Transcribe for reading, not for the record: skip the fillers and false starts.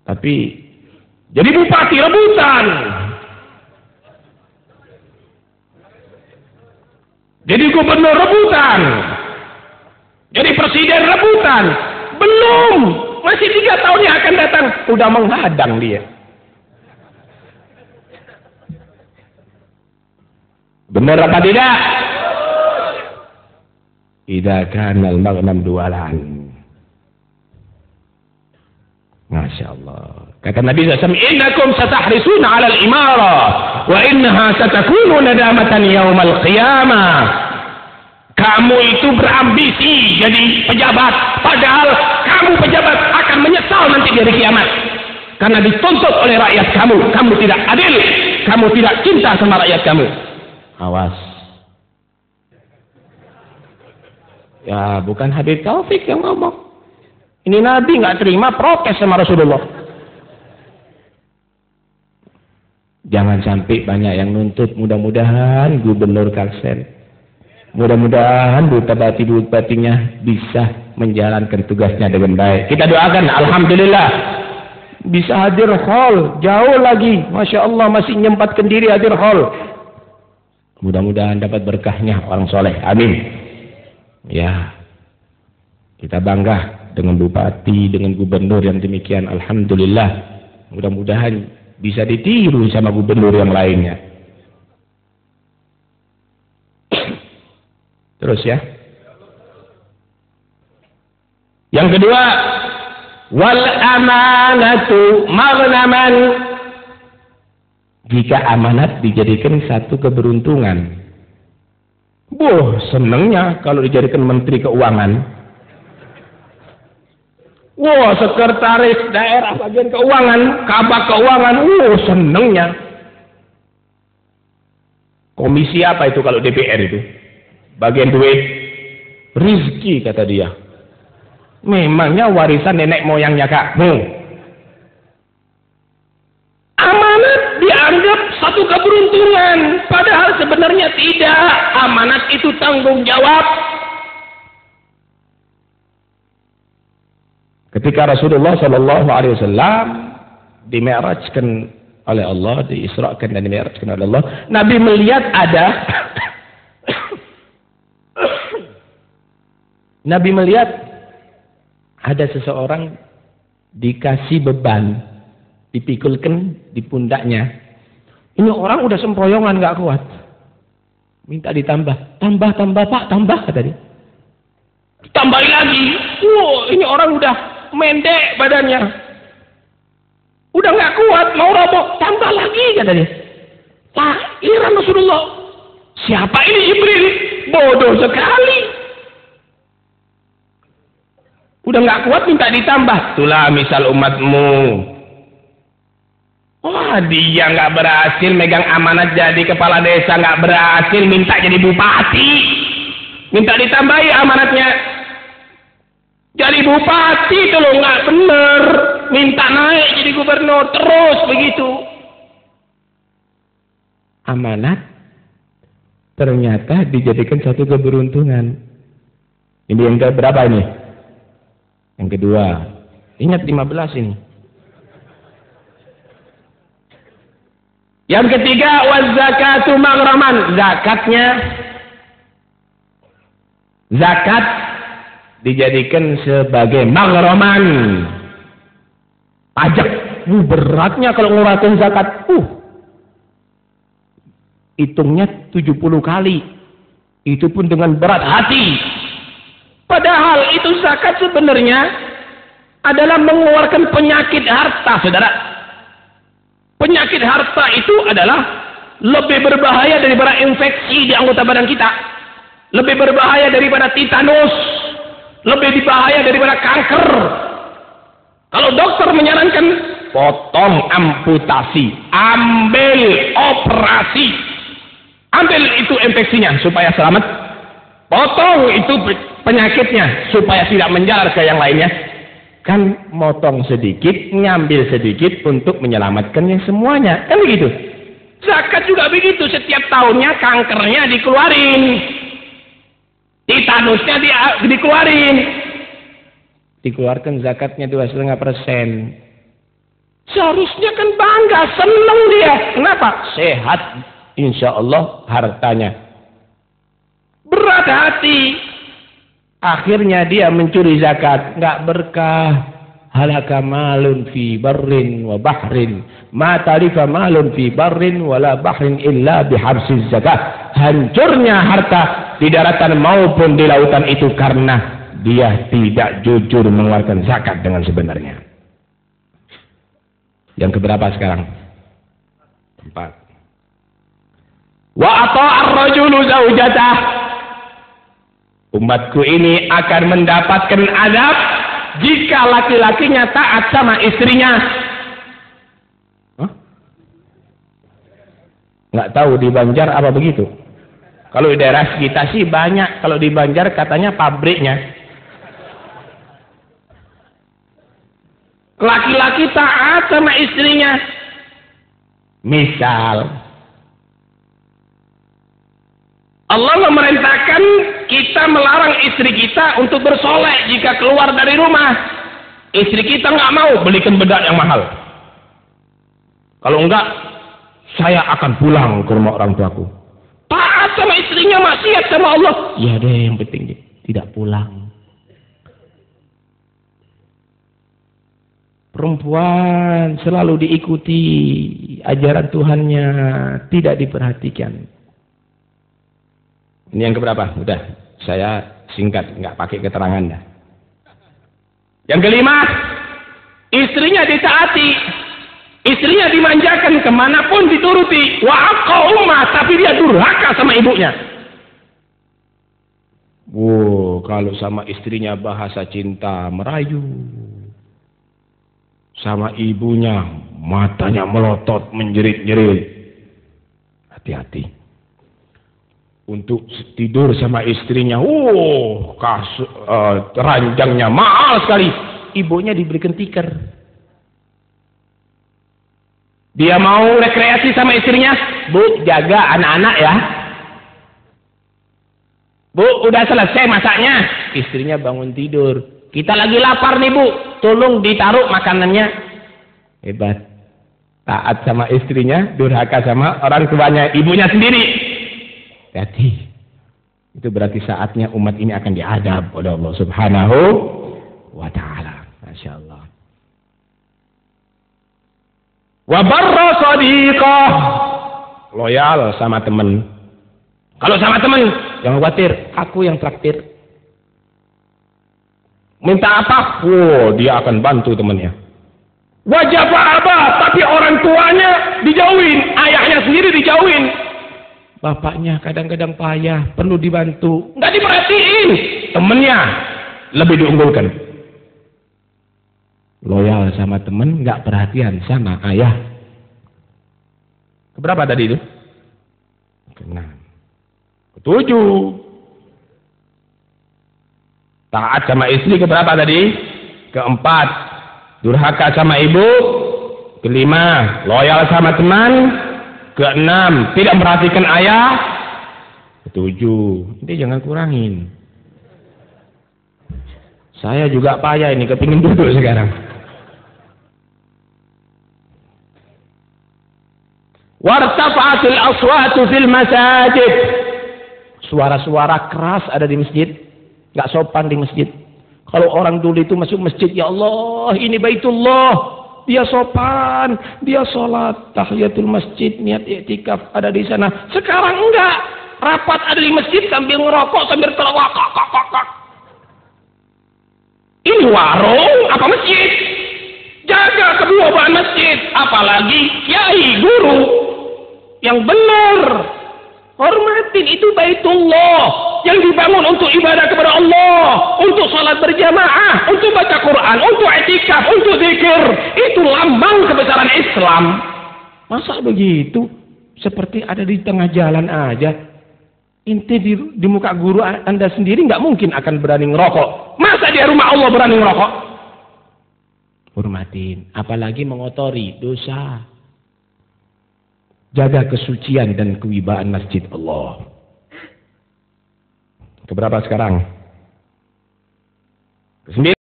Tapi jadi bupati rebutan. Jadi gubernur rebutan. Jadi presiden rebutan. Belum. Masih 3 tahun yang akan datang. Udah menghadang dia. Benar apa tidak? Idza kana al-maghnam dualan. Masya Allah. Kata Nabi SAW, innakum satahrisuna ala al-imara wa innaha satakunu nadamatan yaumal qiyamah. Kamu itu berambisi jadi pejabat, padahal kamu pejabat akan menyesal nanti di hari kiamat. Karena dituntut oleh rakyat kamu, kamu tidak adil, kamu tidak cinta sama rakyat kamu. Awas. Ya, bukan Habib Taufik yang ngomong. Ini Nabi nggak terima, protes sama Rasulullah. Jangan sampai banyak yang nuntut. Mudah-mudahan Gubernur Kalsel, mudah-mudahan bupati-bupatinya bisa menjalankan tugasnya dengan baik. Kita doakan, alhamdulillah bisa hadir hall, jauh lagi, masya Allah masih nyempatkan diri hadir hall. Mudah-mudahan dapat berkahnya orang soleh, amin. Ya, kita bangga dengan bupati, dengan gubernur yang demikian, alhamdulillah. Mudah-mudahan bisa ditiru sama gubernur yang lainnya. Terus ya. Yang kedua, wal amanatu maghnaman. Jika amanat dijadikan satu keberuntungan. Senangnya kalau dijadikan menteri keuangan. Sekretaris daerah bagian keuangan, kabak keuangan. Senangnya. Komisi apa itu kalau DPR itu? Bagian duit. Rizki kata dia. Memangnya warisan nenek moyangnya kamu. Amanat dianggap satu keberuntungan, padahal sebenarnya tidak. Amanat itu tanggung jawab. Ketika Rasulullah Shallallahu Alaihi Wasallam dimi'rajkan oleh Allah, diisrakan dan dimi'rajkan oleh Allah, Nabi melihat Nabi melihat ada seseorang dikasih beban, dipikulkan di pundaknya. Ini orang udah sempoyongan nggak kuat, minta ditambah, tambah Pak, tambah kata dia. Tambahin lagi, ini orang udah mendek badannya, udah nggak kuat, mau roboh, tambah lagi kata dia. Takdiran Rasulullah, siapa ini Jibril? Bodoh sekali. Udah nggak kuat minta ditambah. Itulah misal umatmu. Dia nggak berhasil megang amanat jadi kepala desa, nggak berhasil minta jadi bupati, minta ditambahi amanatnya. Jadi bupati itu loh nggak bener, minta naik jadi gubernur, terus begitu. Amanat ternyata dijadikan satu keberuntungan. Ini yang berapa ini? Yang kedua. Ingat 15 ini. Yang ketiga, waz-zakatu maghraman. Zakat dijadikan sebagai maghraman. Pajak. Beratnya kalau ngeluarin zakat. Hitungnya 70 kali. Itu pun dengan berat hati. Padahal itu zakat sebenarnya adalah mengeluarkan penyakit harta, saudara. Penyakit harta itu adalah lebih berbahaya daripada infeksi di anggota badan kita. Lebih berbahaya daripada titanus. Lebih berbahaya daripada kanker. Kalau dokter menyarankan, potong, amputasi, ambil operasi. Ambil itu infeksinya supaya selamat. Potong itu penyakitnya supaya tidak menjalar ke yang lainnya. Kan motong sedikit, ngambil sedikit untuk menyelamatkan yang semuanya. Kan begitu. Zakat juga begitu. Setiap tahunnya kankernya dikeluarin. Titanusnya dikeluarin. Dikeluarkan zakatnya 2,5%. Seharusnya kan bangga, senang dia. Kenapa? Sehat, insya Allah hartanya. Berat hati. Akhirnya dia mencuri zakat, nggak berkah. Halaka malun fi barrin wa bahrin, ma tarifa malun fi barrin wala bahrin illa bihabsiz zakat. Hancurnya harta di daratan maupun di lautan itu karena dia tidak jujur mengeluarkan zakat dengan sebenarnya. Yang keberapa sekarang? 4. Wa ata'ar rajulu zaujatah. Umatku ini akan mendapatkan azab jika laki-lakinya taat sama istrinya. Hah? Nggak tahu di Banjar apa begitu. Kalau di daerah kita sih banyak. Kalau di Banjar katanya pabriknya. Laki-laki taat sama istrinya. Misal Allah memerintahkan kita melarang istri kita untuk bersolek jika keluar dari rumah. Istri kita nggak mau, belikan bedak yang mahal. Kalau enggak, saya akan pulang ke rumah orang tuaku. Taat sama istrinya, maksiat sama Allah. Ya deh, yang penting tidak pulang. Perempuan selalu diikuti ajaran Tuhannya, tidak diperhatikan. Ini yang keberapa? Udah, saya singkat, nggak pakai keterangan dah. Yang kelima, istrinya ditaati, istrinya dimanjakan, kemanapun dituruti. Wa aqqa ummah, tapi dia durhaka sama ibunya. Wow, kalau sama istrinya bahasa cinta merayu. Sama ibunya matanya melotot menjerit-jerit. Hati-hati. Untuk tidur sama istrinya, ranjangnya mahal sekali. Ibunya diberikan tikar. Dia mau rekreasi sama istrinya, Bu, jaga anak-anak ya. Bu, udah selesai masaknya. Istrinya bangun tidur. Kita lagi lapar nih Bu, tolong ditaruh makanannya. Hebat. Taat sama istrinya, durhaka sama orang tuanya, ibunya sendiri. Hati. Itu berarti saatnya umat ini akan diadab oleh Allah Subhanahu wa ta'ala. Masya Allah. Wa barra sadiqah. Loyal sama teman. Kalau sama teman, jangan khawatir, aku yang traktir. Minta apa? Dia akan bantu temannya. Wajib apa? Tapi orang tuanya dijauhin, ayahnya sendiri dijauhin. Bapaknya kadang-kadang payah, perlu dibantu, nggak diperhatiin. Temennya lebih diunggulkan. Loyal sama temen, nggak perhatian sama ayah. Keberapa tadi itu? Ke-6. Ke-7. Taat sama istri keberapa tadi? Ke-4. Durhaka sama ibu. Ke-5. Loyal sama teman. Ke-6. Tidak memperhatikan ayah. Ke-7. Ini jangan kurangin. Saya juga payah ini, kepingin duduk sekarang. Wartafa'atil aswatu fil masajid. Suara-suara keras ada di masjid. Nggak sopan di masjid. Kalau orang dulu itu masuk masjid, ya Allah, ini Baitullah, dia sopan, dia sholat tahiyatul masjid, niat i'tikaf ada di sana. Sekarang enggak, rapat ada di masjid sambil ngerokok, sambil terwak. Ini warung apa masjid? Jaga kedua bahan masjid, apalagi kiai, guru yang benar. Hormatin, itu Baitullah yang dibangun untuk ibadah kepada Allah, untuk salat berjamaah, untuk baca Quran, untuk i'tikaf, untuk zikir. Itu lambang kebesaran Islam. Masa begitu? Seperti ada di tengah jalan aja. Inti di muka guru Anda sendiri nggak mungkin akan berani ngerokok. Masa di rumah Allah berani ngerokok? Hormatin, apalagi mengotori, dosa. Jaga kesucian dan kewibawaan masjid Allah. Keberapa sekarang? Ke-9.